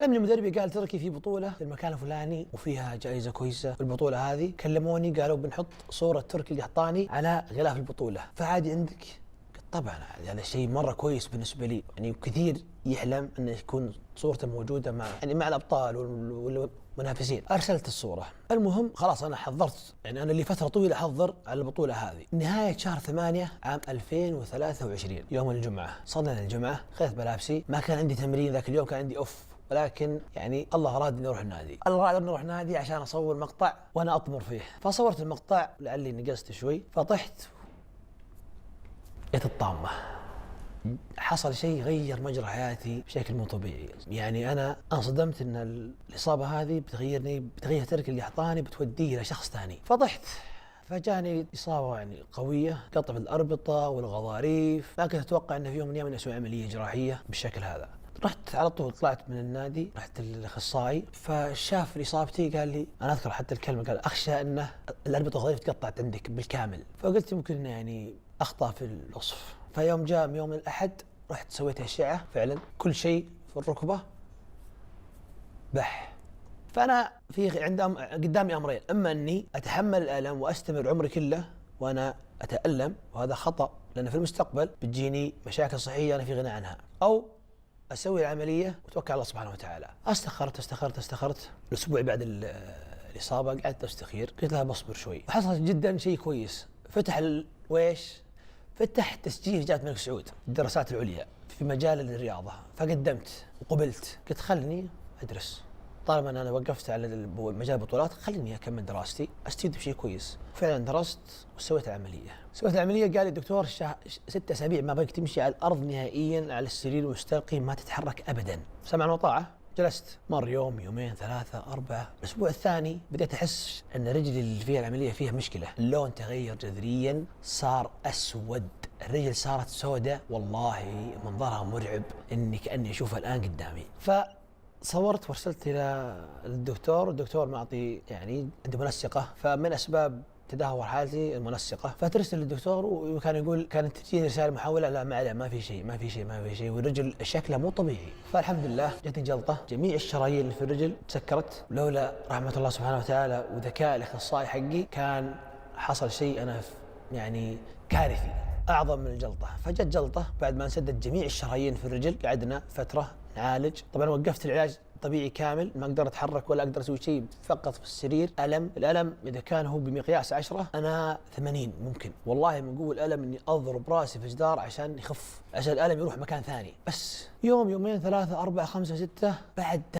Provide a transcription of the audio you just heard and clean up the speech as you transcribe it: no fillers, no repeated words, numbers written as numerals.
لما المدرب قال تركي في بطولة في المكان الفلاني وفيها جائزة كويسة، البطولة هذه كلموني قالوا بنحط صورة تركي القحطاني على غلاف البطولة، فعادي عندك؟ قلت طبعا عادي، هذا شيء مرة كويس بالنسبة لي، يعني كثير يحلم انه يكون صورته موجودة مع الابطال والمنافسين. ارسلت الصورة، المهم خلاص انا حضرت، يعني انا لي فترة طويلة احضر على البطولة هذه. نهاية شهر 8 عام 2023 يوم الجمعة، صلينا الجمعة، خذت ملابسي، ما كان عندي تمرين ذاك اليوم، كان عندي اوف، ولكن يعني الله أراد إني أروح النادي، الله أراد إني أروح النادي عشان أصور مقطع وأنا أطمر فيه. فصورت المقطع لعلي نقصت شوي، فطحت جت الطامة. حصل شيء غير مجرى حياتي بشكل مو طبيعي، يعني أنا انصدمت إن الإصابة هذه بتغير تركي القحطاني، بتوديه إلى شخص ثاني. فطحت، فجاني إصابة يعني قوية، قطع في الأربطة والغضاريف، ما كنت أتوقع أن في يوم من الأيام أسوي عملية جراحية بالشكل هذا. رحت على طول، طلعت من النادي، رحت للاخصائي، فشاف اصابتي قال لي، انا اذكر حتى الكلمه، قال اخشى انه الاربطه الغضاريف تقطعت عندك بالكامل. فقلت يمكن يعني اخطا في الوصف. فيوم جاء يوم الاحد رحت سويت اشعه، فعلا كل شيء في الركبه بح. فانا قدامي امرين، اما اني اتحمل الالم واستمر عمري كله وانا اتالم، وهذا خطا، لان في المستقبل بتجيني مشاكل صحيه انا في غنى عنها، او اسوي العمليه وتوكل على الله سبحانه وتعالى. استخرت الاسبوع بعد الاصابه، قعدت استخير، قلت لها بصبر شوي، وحصل جدا شيء كويس، فتح تسجيل جامعه الملك سعود الدراسات العليا في مجال الرياضه، فقدمت وقبلت. قلت خلني ادرس، طالما أنا وقفت على مجال البطولات خليني أكمل دراستي، أستفيد بشيء كويس. فعلا درست وسويت العملية. قال لي الدكتور 6 أسابيع ما بقى تمشي على الأرض نهائيا، على السرير مستلقي، ما تتحرك أبدا. سمعا وطاعة، جلست، مر يوم، يومين، 3، 4. الأسبوع الثاني بدأت أحس أن رجلي اللي فيها العملية فيها مشكلة، اللون تغير جذريا، صار أسود، الرجل صارت سوداء، والله منظرها مرعب، إني كأني أشوفها الآن قدامي. صورت وارسلت الى الدكتور، والدكتور معطي يعني عنده منسقه، فمن اسباب تدهور حالتي المنسقه، فترسل للدكتور وكان يقول، كانت تجيني رساله محوله، لا ما عليه، ما في شيء، والرجل شكله مو طبيعي. فالحمد لله جتني جلطه، جميع الشرايين اللي في الرجل تسكرت، لولا رحمه الله سبحانه وتعالى وذكاء الاخصائي حقي كان حصل شيء انا يعني كارثي اعظم من الجلطه. فجت جلطه بعد ما انسدت جميع الشرايين في الرجل، قعدنا فتره نعالج، طبعا وقفت العلاج طبيعي كامل، ما اقدر اتحرك ولا اقدر اسوي شيء، فقط في السرير. الالم اذا كان هو بمقياس 10 انا 80 ممكن، والله من قوه الالم اني اضرب راسي في جدار عشان يخف، عشان الالم يروح مكان ثاني. بس يوم، يومين، 3، 4، 5، 6 بعد